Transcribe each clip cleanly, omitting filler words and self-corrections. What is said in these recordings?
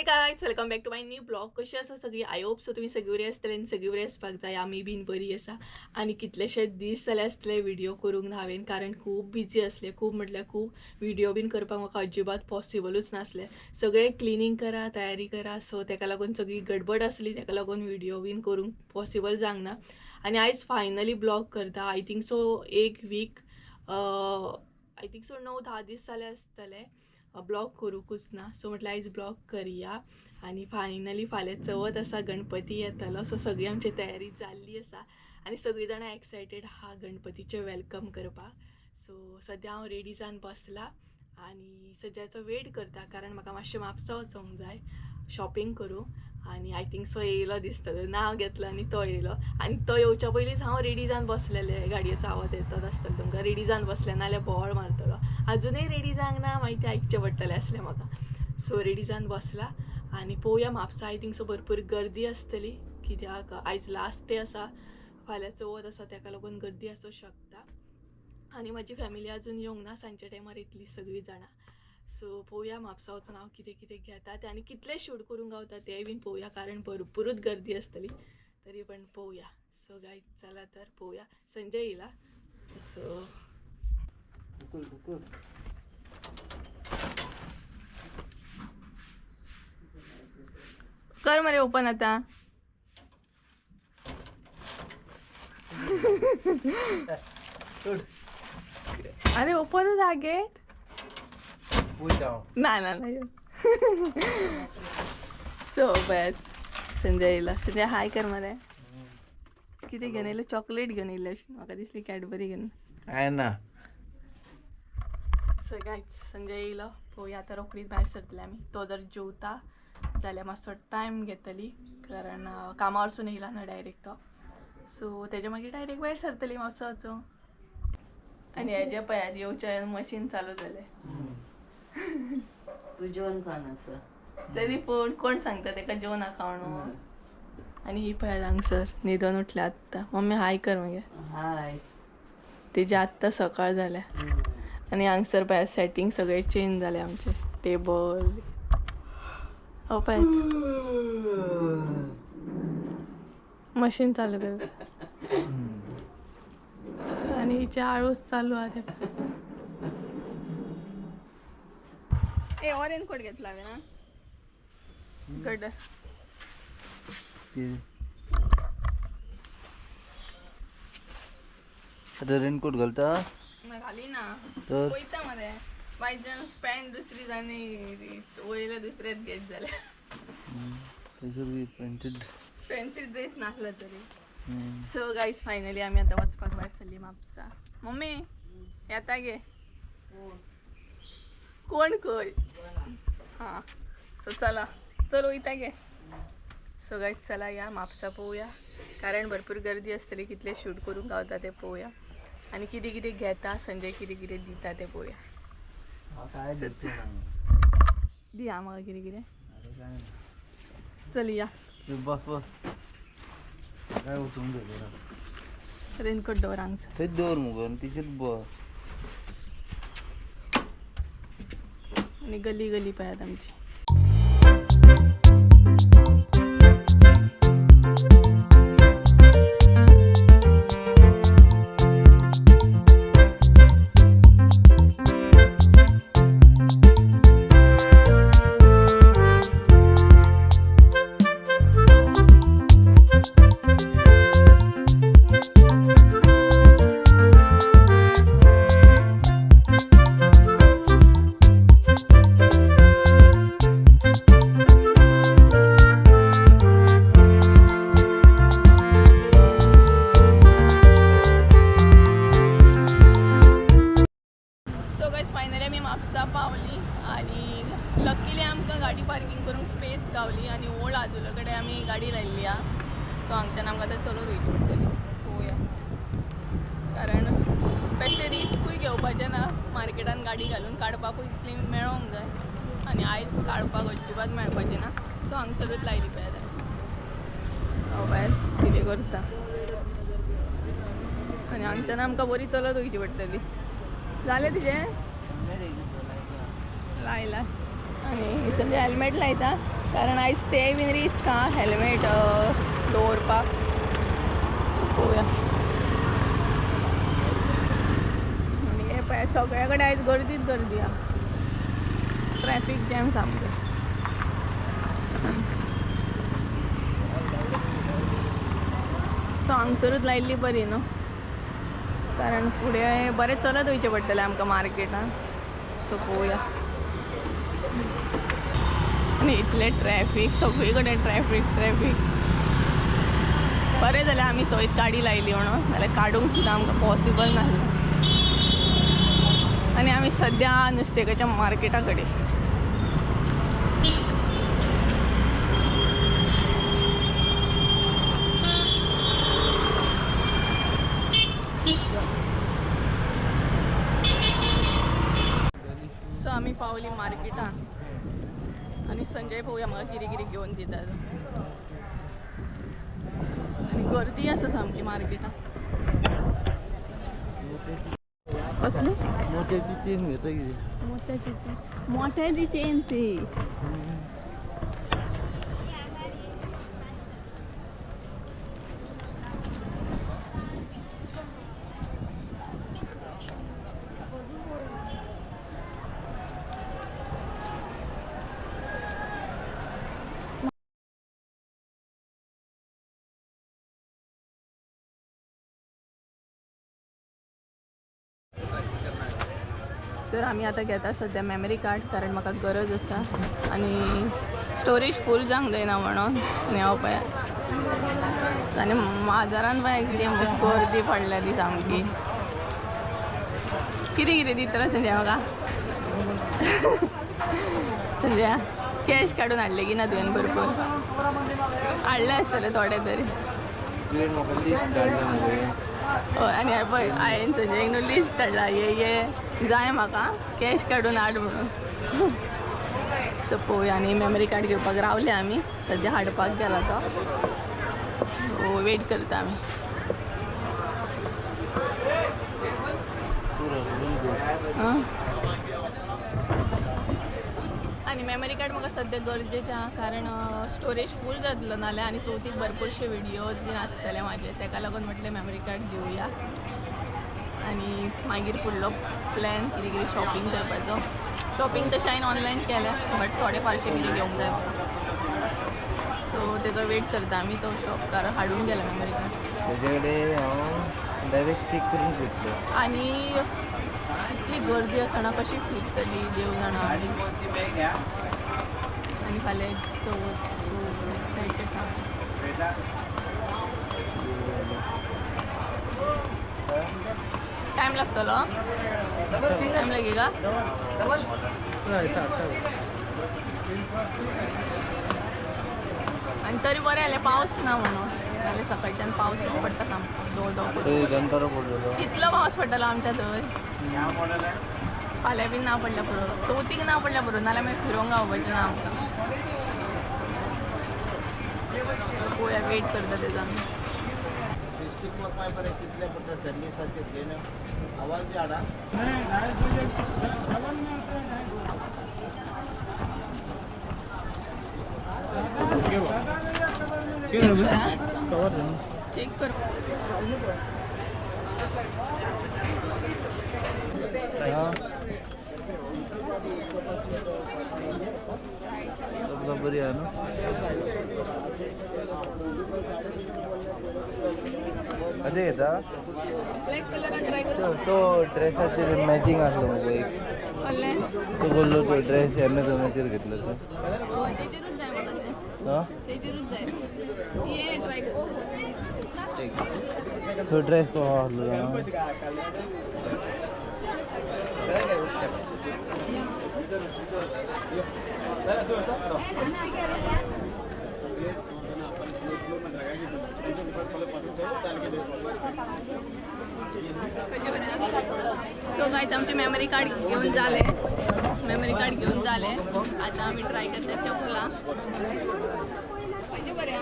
Guys welcome back to my new blog. कशी आसा सगळी? आय होप सो तुम्ही सगळी बरी आसतले आनी सगळी बरी आसपाक जाय. आमी बीन बरी आसा आनी कितलेशे दीस जाले आसतले व्हिडिओ करूंक हांवें, कारण खूब बिजी आसले. खूब म्हटल्यार खूब व्हिडिओ बीन करपाक म्हाका अजिबात पॉसिबलूच नासले. सगळे क्लिनींग करा, तयारी करा, सो ताका लागून सगळी गडबड आसली, ताका लागून व्हिडिओ बीन करूंक पॉसिबल जावंक ना. आनी आयज फायनली ब्लॉग करता. आय थिंक सो एक वीक, आय थिंक सो 9-10 दीस जाले आसतले ब्लॉग करूंकूच ना. सो म्हटल्यार आयज ब्लॉग करुया. आनी फायनली फाल्यां चवथ आसा, गणपती येतलो, सो सगळी आमची तयारी जाल्ली आसा आनी सगळीं जाणां एक्सायटेड आहा गणपतीचे वेलकम करपाक. सो सद्या हांव रेडी जावन बसला आनी सद्याचो वेट करता, कारण म्हाका मातशें म्हापसा वचोंक जाय शॉपिंग करूं. आनी आय थिंक सो येयलो दिसतलो, नांव घेतलो आनी तो येयलो. आनी तो येवच्या पयलींच हांव रेडी जावन बसलेले. गाडयेचो आवाज येतच आसतलो तुमकां. रेडी जावन बसलें, नाल्यार बोवाळ मारतलो. अजुनूय रेडी जावंक ना, मागीर तें आयकचें पडटलें आसलें म्हाका. सो रेडी जावन बसला आनी पळोवया. म्हापसा आय थिंक सो भरपूर गर्दी आसतली, कित्याक आयज लास्ट डे आसा, फाल्यां चवथ आसा, ताका लागून गर्दी आसूं शकता. आनी म्हाजी फॅमिली अजून येवंक ना, सांजच्या टायमार येतली सगळीं जाणां. सो पळोवया म्हापसा वचून हांव कितें कितें घेता तें आनी कितले शूट करूंक गावता तेंय बीन पळोवया, कारण भरपूरूच गर्दी आसतली. तरी पण पळोवया. सो गायज चला तर पळोवया. संजय येयला, सो कर मरे ओपन आता. अरे ओपन जा गेट. नाही सो बस संजय येयला. संजय हाय कर मरे. कितें घेवन येयलें? चॉकलेट घेवन येयलें अशी म्हाका दिसली, कॅडबरी घेवन ना. सो गायज संजय येयलो. पळोवया आतां रोखडीच भायर सरतले आमी. तो जर जेवता जाल्यार मातसो टायम घेतली, कारण कामा वरसून येयला ना डायरेक्ट तो. सो तेज्या मागीर डायरेक्ट भायर सरतली मातसो वचूं. आनी हेजे पळयात येवचे मशीन चालू जालें. तू जेवण खाना सर. तरी पूण कोण सांगता तेका जेवण नाका म्हणून. आनी ही पळयात हांगसर न्हिदोन उठल्या आत्तां. मम्मी हाय कर मगे. हाय. तेजे आत्तां सकाळ जाल्या. आनी हांगसर पळयात सेटींग सगळे चेंज जाले आमचे. टेबल पळयात, मशीन चालू कर आनी हिचे आळूच चालू आहा. ए ऑरेंज कोट घेतला हांवें ना गड. आता रेनकोट घालता घाली ना तर वयता मरे. बाय चान्स पॅन्ट दुसरी आनी वयले दुसरेच घेत जाल्यार. फॅन्सी ड्रेस नासला तरी. सो गायज फायनली आमी आतां वचपाक भायर सरली म्हापसा. मम्मी येता गे. कोण खंय? हां सो चला चल वयता गे. सो गायज चला या म्हापसा पळोवया, कारण भरपूर गर्दी आसतली. कितले शूट करूंक गावता ते पळोवया आनी कितें कितें घेता संजय, कितें कितें दिता ते पळोवया. दी हां म्हाका कितें कितें. चल या. बस काय उठून रेनकोट दवर हांगसर. थंयच दवर मुगो तिचेर बस. आनी गली गली पळयात आमची. फायनली आमी म्हापसा पावली आनी लकीली आमकां गाडी पार्किंग करूंक स्पेस गावली आनी ओल्ड आजुलो कडेन आमी गाडी लायिल्ली आहा. सो हांगच्यान आमकां आतां चलत वयची पडटली. पळोवया, कारण बेश्टे रिस्कूय घेवपाचें ना. मार्केटान गाडी घालून काडपाकूय इतली मेळोंक जाय आनी आयज काडपाक अजिबात मेळपाचें ना. सो हांगसरूच लायली पळयात पळयात कितें करता. आनी हांगच्यान आमकां बरी चलत वयची पडटली. जालें तुजें? लायला. आणि संजय हेल्मेट लायता. कारण आयज ते बीन रिस्क हा हेल्मेट दवरपाक. पळोवया. आनी हे पळय सगळे कडेन आयज गर्दीच गर्दी हा. ट्रॅफिक जॅम सामकें. सो हांगसरूच लायिल्ली बरी न्हू, कारण फुडें बरें चलत वयचें पडटलें आमकां मार्केटान. सो पळोवया. आनी इतलें ट्रॅफिक, सगळी कडेन ट्रॅफिक. बरें जाल्यार आमी थंयच गाडी लायली म्हणून, नाल्यार काडूंक सुद्दां आमकां पॉसिबल नासलें. आनी आमी सद्या नुस्तेकाच्या मार्केटा कडेन. सो आमी पावली मार्केटान आनी संजय पळोवया म्हाका कितें कितें घेवन दिता. आनी गर्दी आसा सामकी मार्केटान. कसली मोत्याची चेन घेता कितें? मोठ्याची चेन ती. तर आमी आतां घेता सद्या मेमरी कार्ड, कारण म्हाका गरज आसा आनी स्टोरेज फूल जावंक जायना म्हणून. आनी हांव पळय आनी बाजारान पळय कितें गर्दी पडल्या ती सामकी. कितें कितें दितलो संजय म्हाका? संजय कॅश काडून हाडले की ना तुवें भरपूर? हाडले आसतले थोडे तरी. हय आनी हें पळय हांवें संजयक न्हू लिस्ट हाडला, हे जाय म्हाका कॅश काडून हाड म्हणून. सो पळोवया. आनी मेमरी कार्ड घेवपाक रावले आमी, सद्या हाडपाक गेला तो. वेट करता आमी. आनी मेमरी कार्ड म्हाका सद्या गरजेचें आहा, कारण स्टोरेज फूल जातलो नाल्यार आनी चवथीक भरपूरशे विडियोज बीन आसतले म्हाजे, ताका लागून म्हटलें मेमरी कार्ड घेवया. आनी मागीर फुडलो प्लॅन कितें कितें शॉपिंग करपाचो. शॉपिंग तशें हांवें ऑनलायन केलें, बट थोडे फारशे कितें घेवंक जाय. सो तेजो वेट करता आमी. तो शॉपकार हाडून गेला मेमरी कार्ड. तेजे कडेन हांव डायरेक्ट चेक करून घेतलो. आनी इतली गर्दी आसतना कशी फिरतली देव जाणा. आनी फाल्यां चवथ, सो एक्सायटेड आसा. टायम लागतलो? टायम लागेगा? आनी तरी बरें जालें पावस ना म्हणून, नाल्यार सकाळच्यान पावस पडटा सामको दो. कितलो पावस पडटलो आमच्या थंय? फाल्यां बीन ना पडल्या पुरो, चवथीक ना पडल्या पुरो, नाल्यार मागीर फिरोंक गावपाचें ना आमकां. पळोवया, वेट करता तेजो आमी. चेक कर. बरी आहे ना. अरे येता ब्लॅक कलर ट्राय कर. तो ड्रेसाचेर मॅचिंग आसलो मुगो एक. तो बोललो तो ड्रेस ॲमेझॉनाचेर घेतलो तो. तेजेरूच जाय म्हाका ते. हां तेजेरूच जाय. ये ट्राय कर. तो ड्रेस तो आसलो सो गाइस आमचे मेमरी कार्ड घेऊन झाले. आता आम्ही ट्राय करता चपला. पाहिजे बऱ्या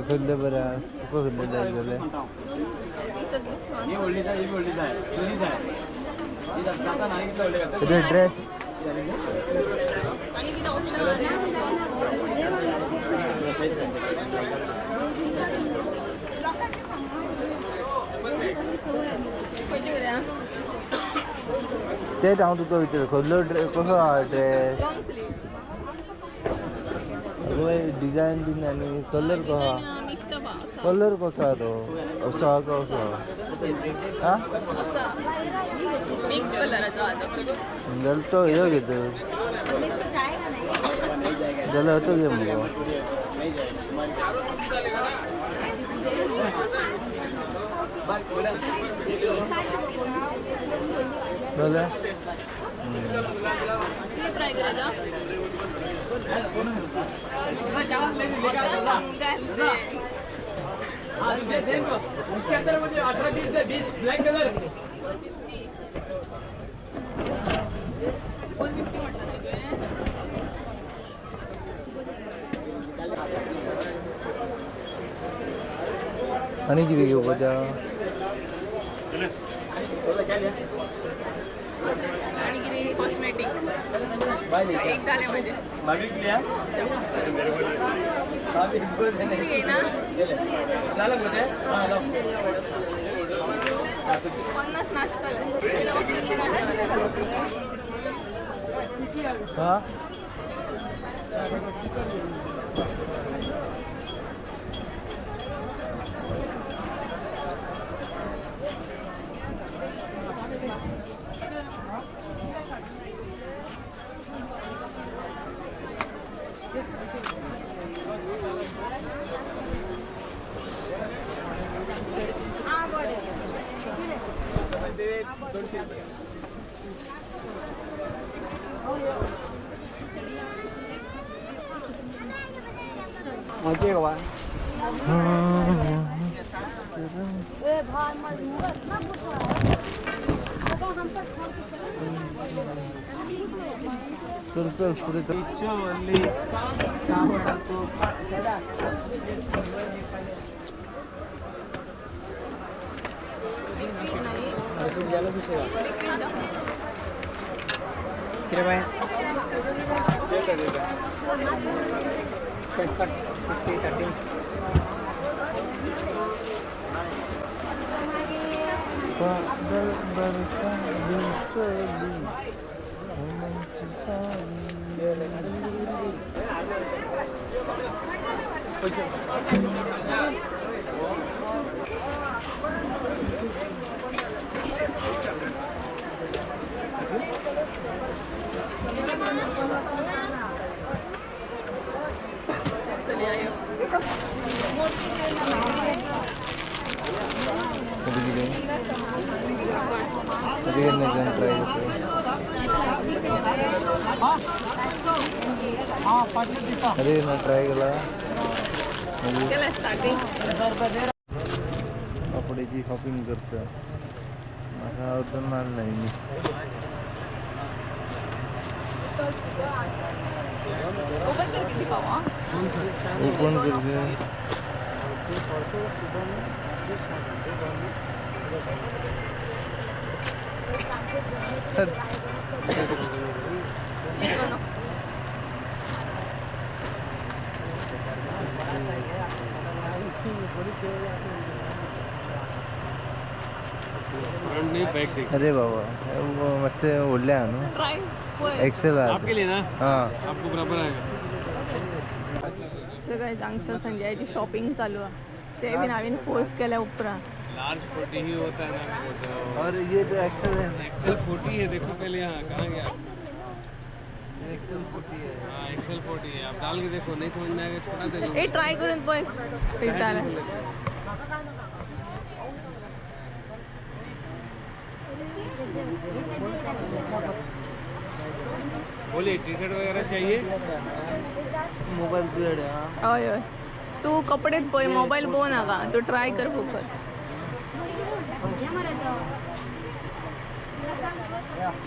खल्ले बऱ्या खल्ले जाय जाले. ड्रेस आणि किती ऑप्शन आहे पैसे बरे ते हांव तुका विचार कसलो ड्रेस कसो आहा ड्रेस लॉंग स्लीव डिझायन बीन आनी कलर कसो आहा मिक्स अप कलर कसो आहा तो असो आहा का असो आहा असा मिक्स कलराचो आहा तो जाल्यार तो ह्यो घेत जाल्यार तो घे मुगो जाल्यार किती ट्राय करायचा उसके अंदर मुझे 18-20 दे 20 ब्लैक कलर 450 म्हटलं आनी कितें घेवपाचें आणि किती कॉस्मेटिक एक झाले म्हणजे मागितली आहे किती घे ना झालं मध्ये 50 नाश्ता हां ओके बाबा तर पुढे तर किती बाय बादल बरसा बिसली अरे ना ट्राय केला कपड्याची शॉपिंग करता माझा अवतर माल नाही मी ओपन करते अरे बाबा मच्छे ओढले आहे ना एक्सेल आपके लिए ना हां आपको बराबर आएगा सगळ्या जांगसर संजयची शॉपिंग चालू आहे ते बी नवीन फोर्स केल्या उपरांत लार्ज 40 ही होता है ना वो तो और ये तो एक्सेल है एक्सेल 40 है देखो पहले यहाँ कहाँ गया एक्सेल 40 है हाँ एक्सेल 40 है आप डाल के देखो नहीं समझ में आएगा छोटा दे दो ए ट्राय करून पण पिटाला बोलिए टी शर्ट वगैरह चाहिए मोबाईल पिरियड आहे हा हय हय तू कपडे पळय मोबाईल पळोव नाका तू ट्राय कर फक्त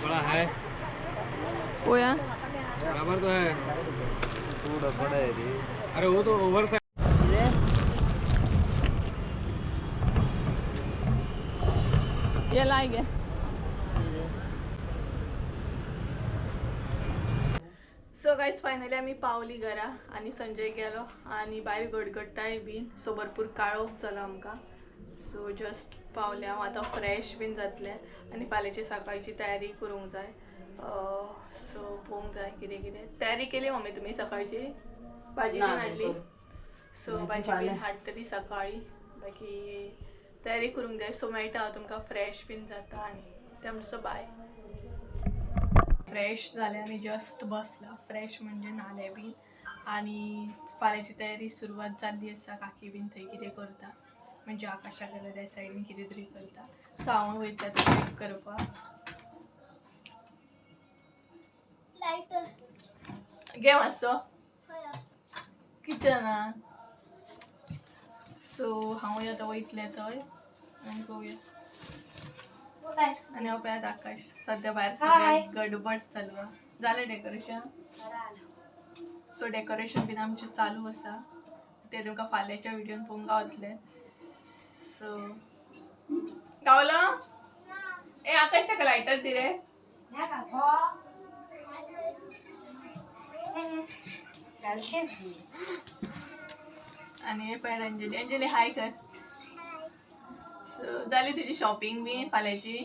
बड़ा है पोया बराबर तो है थोडा बडा आहे रे अरे वो तो ओवर साइज ये लाय गे सो गाईज फायनली आम्ही पावली घरा आणि संजय गेलो आणि भायर गडगडटाय बीन सो भरपूर काळोख जालो आमकां. सो जस्ट पावले हांव आतां फ्रेश बीन जातलें आनी फाल्यांची सकाळची तयारी करूंक जाय. सो पळोवंक जाय कितें कितें तयारी केली मम्मी तुमी सकाळची भाजी बीन हाडली. सो भाजी बीन हाडटली सकाळी बाकी तयारी करूंक जाय. सो मेळटा हांव तुमकां फ्रेश बीन जाता आनी तें म्हणसो बाय. फ्रेश जालें आनी जस्ट बसला. फ्रेश म्हणजे नाले बीन आनी फाल्यांची तयारी सुरवात जाल्ली आसा. काकी बीन थंय कितें करता म्हणजे आकाशाक गेल्यार त्या सायडीन कितें तरी करता. सो हांव वयता चॅक करपाक. घे मातसो किचनान. सो हांव आतां वयतलें थंय आनी पळोवया. आणि हांव पळयात आकाश सद्या भायर सगळें गडबड चालू आहा. जालें डेकोरेशन. सो डेकोरेशन बीन आमचें चालू आसा तें तुमकां फाल्यांच्या व्हिडिओन पळोवंक गावतलेंच. सो गावलो. ए आकाश ताका लायटर दी रे. आणि हे पळय अंजली. अंजली हाय कर. सो जाली तुजी शॉपिंग बी फाल्यांची.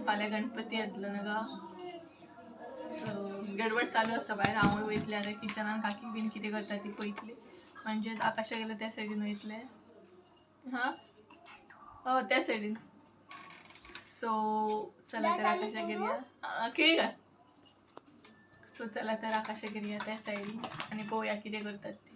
फाल्यां गणपती येतलो न्हू गो. सो गडबड चालू आसा भायर. हांवूय वयतलें आतां किचनान. काकी बीन कितें करता ती पळयतली म्हणजे आकाशा गेल्यार त्या सायडीन वयतलें. हां त्या सायडीन. सो चला तर आकाशा गेल्या खेळ का. सो चला तर आकाशा गेल्या त्या सायडीन आनी पळोवया कितें करतात ती.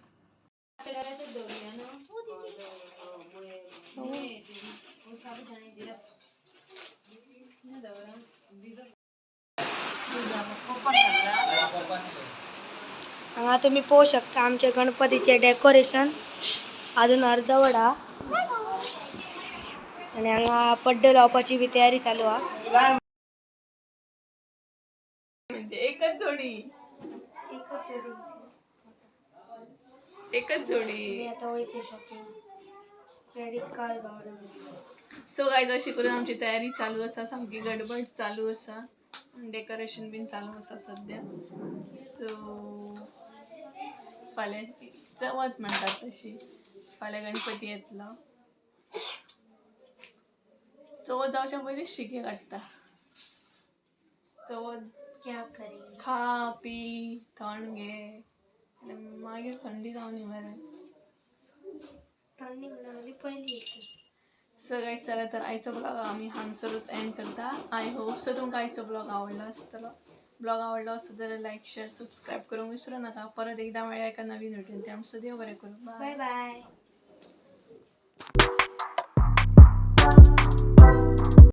हांगा तुम्ही पळोवू शकता आमचे गणपतीचे डेकोरेशन अजून अर्धवट हा आणि हांगा पड्डे लावपाची बी तयारी चालू हा. म्हणजे एकच जोडी. एकच जोडी. आता वयचे शॉपिंग क्रेडिट कार्ड गावडे. सो गायज अशी करून आमची तयारी चालू आसा. सामकी गडबड चालू आसा. डेकोरेशन बीन चालू आसा सद्या. सो फाल्यां चवथ म्हणटात तशी. फाल्यां गणपती येतलो. चवथ जावच्या पयलींच शिके काडटा. चवथ खा पी थंड घे मागीर थंडी जावनी मरे. थंडी म्हणली पहिली येते. सो गायज चला तर आयचो ब्लॉग आम्ही हांगसरूच एंड करता. आय होप सो तुमकां आयचो ब्लॉग आवडलो आसतलो. ब्लॉग आवडलो आसता जाल्यार लायक शेअर सबस्क्राईब करूंक विसरू नका. परत एकदा मेळ्या एका नवीन व्हिडिओन. त्या देव बरें करूं. Bye bye.